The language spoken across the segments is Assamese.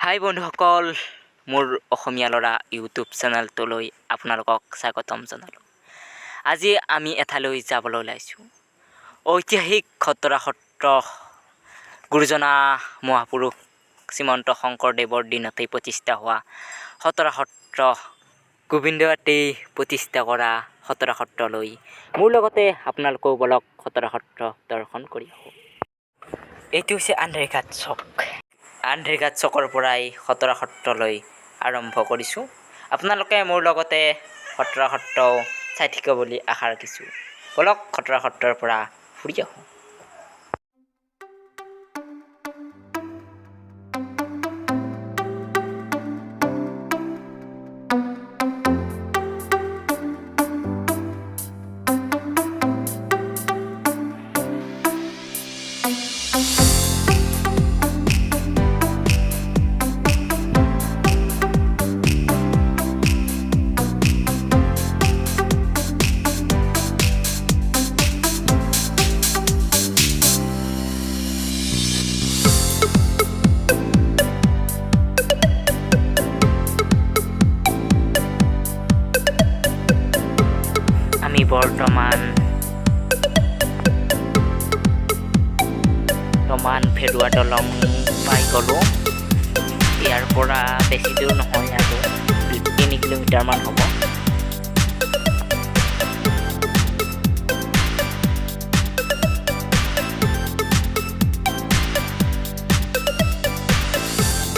হাই বন্ধুসকল, মোৰ অসমীয়া লৰা ইউটিউব চেনেলটোলৈ আপোনালোকক স্বাগতম জনালোঁ। আজি আমি এঠাইলৈ যাবলৈ ওলাইছোঁ। ঐতিহাসিক খটৰা সত্ৰ গুৰুজনা মহাপুৰুষ শ্ৰীমন্ত শংকৰদেৱৰ দিনতেই প্ৰতিষ্ঠা হোৱা খটৰা সত্ৰ, গোবিন্দৱাতেই প্ৰতিষ্ঠা কৰা খটৰা সত্ৰলৈ মোৰ লগতে আপোনালোকেও বলক খটৰা সত্ৰ দৰ্শন কৰি আহোঁ। এইটো হৈছে আন্ধেৰিঘাট চক। আন্ধেৰিঘাট চকৰ পৰাই খটৰা সত্ৰলৈ আৰম্ভ কৰিছোঁ। আপোনালোকে মোৰ লগতে খটৰা সত্ৰও চাই থাকিব বুলি আশা ৰাখিছোঁ। বলক খটৰা সত্ৰৰ পৰা ফুৰি আহোঁ। আমি বৰ্তমান ভেৰুৱা দলং পাই গ'লোঁ। ইয়াৰ পৰা বেছি দূৰ নহয়, আৰু 3 কিলোমিটাৰমান হ'ব।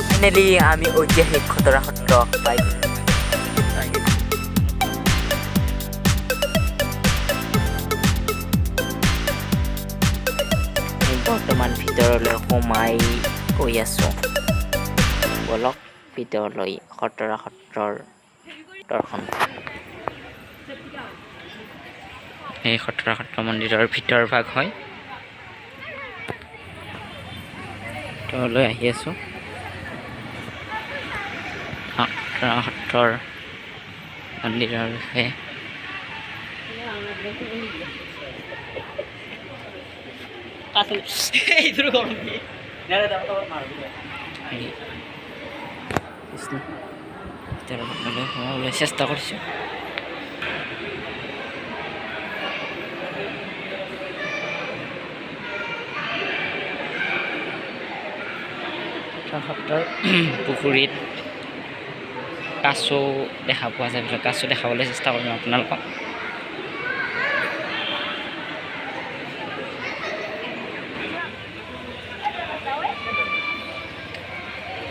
ফাইনেলি আমি ঐতিহাসিক খটৰা সত্ৰ পাই গ'লোঁ। বৰ্তমান ভিতৰলৈ সোমাই গৈ আছোঁ। বলক ভিতৰলৈ খটৰা সত্ৰৰ দৰ্শন। এই খটৰা সত্ৰ মন্দিৰৰ ভিতৰ ভাগ হয়। ভিতৰলৈ আহি আছোঁ। খটৰা সত্ৰৰ মন্দিৰৰ বিষয়ে চেষ্টা কৰিছোঁ। সত্ৰৰ পুখুৰীত কাছও দেখা পোৱা যায়। কাছও দেখাবলৈ চেষ্টা কৰিম আপোনালোকক।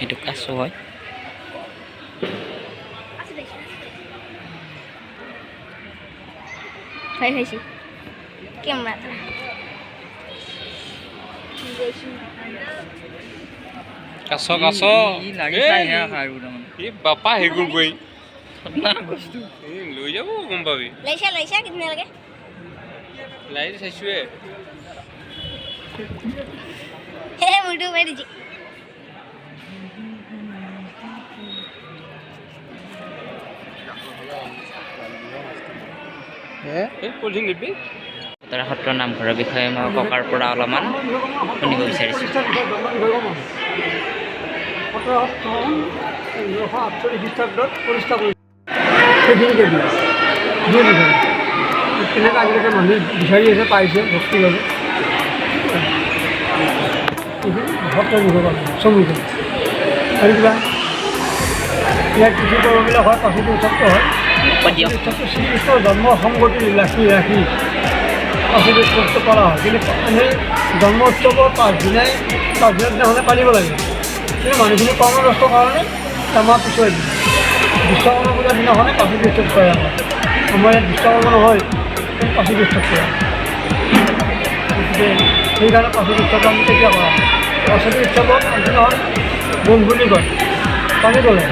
এইটো কাছও হয়। কাছ বাপা হেগুৰ গৈ লৈ যাব, গম পাবি। লাইট চাইছোৱে। খটৰা সত্ৰৰ নামঘৰৰ বিষয়ে মই ককাৰ পৰা অলপমান শুনিব বিচাৰিছোঁ। খটৰা সত্ৰ 1948 খ্ৰীষ্টাব্দত প্ৰতিষ্ঠা কৰিছিল। সেইখিনিকে তেনেকৈ আজিলৈকে মানুহে বিচাৰি আছে, পাইছে বস্তু বাবে। সত্ৰ বিষয়ে চমুকৈ আৰু কিবা ইয়াত কিছু পৰ্ববিলাক হয়, পাছতো উৎসৱটো হয়। শ্ৰীকৃষ্ণৰ জন্ম সংগতি ৰাখি পাছত উৎসৱটো কৰা হয়। কিন্তু এনেই জন্ম উৎসৱৰ পাছদিনাৰ দিনাখনে পালিব লাগে। কিন্তু মানুহখিনি কৰ্মব্যস্তৰ কাৰণে আমাৰ পিছুৱাই দিয়ে। বিশ্বকৰ্মা পূজাৰ দিনাখনে পাছত উৎসৱ কৰে। আমাৰ ইয়াত বিশ্বকৰ্মা নহয়, পাছত উৎসৱ কৰে। গতিকে সেইকাৰণে পাছত উৎসৱটো আমি কেতিয়া কৰা হয়? পাছত উৎসৱত আগদিনাখন বোম বুলি কয়, পানী তোলে।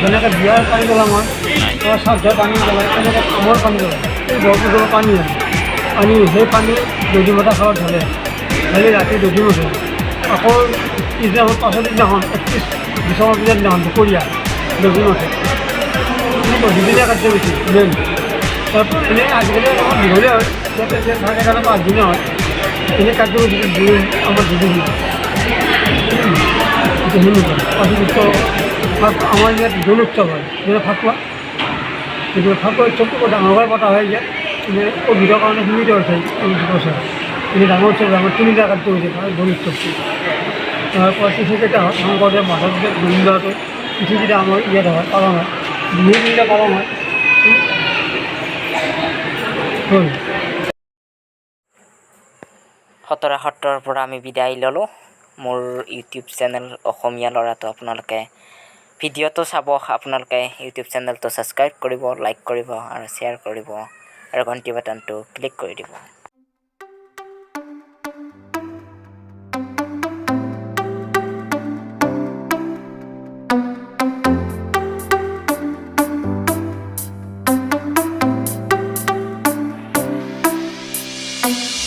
যেনেকৈ বিয়াৰ পানী তোলা হয়, শ্ৰাদ্ধৰ পানী জ্বলায়, তেনেকৈ আমৰ পানী জ্বলায়। এই বৰপুজৰ পানী আনি সেই পানী দধি মতা খালত ঢালে, ঢালি ৰাতি দধি মঠে। আকৌ পিছদিনাখন পাছৰ দিনাখন 31 বিশ্বকৰ্মা পূজাৰ দিনাখন দুপৰীয়া দধি মঠে। দধিদিনীয়া কাৰ্যসূচী মেইন। তাৰপৰা এনেই আজিকালি অলপমান দীঘলীয়া হয়, এতিয়া থাকে কাৰণে 5 দিনীয়া হয়। এনেই কাৰ্যসূচী আমাৰ দুদিনীয়া। সেনেকুৱা পাঁচি উৎসৱ আমাৰ ইয়াত দৌল উৎসৱ হয় যেনে ফাকুৱা কিন্তু ফাকুৱা উৎসৱটো ডাঙৰকৈ পতা হয় ইয়াত মানে ক'ভিডৰ কাৰণে সীমিত হৈছে এই বছৰ এনে ডাঙৰ উৎসৱ আমাৰ তিনিটা কাৰ্য হৈছে দৌল উৎসৱটো তাৰপৰা তিথিকেইটা হয় শংকৰদেৱ মাধৱদেৱ গোবিন্দটো তিথিকেইটা আমাৰ ইয়াত হয় পালন হয় বিহু তিনিটা পালন হয় হ'ল খতৰা সত্ৰৰ পৰা আমি বিদায় ল'লোঁ মোৰ ইউটিউব চেনেল অসমীয়া ল'ৰাটো আপোনালোকে ভিডিঅ'টো চাব আপোনালোকে ইউটিউব চেনেলটো ছাবস্ক্ৰাইব কৰিব লাইক কৰিব আৰু শ্বেয়াৰ কৰিব আৰু ঘণ্টি বাটনটো ক্লিক কৰি দিব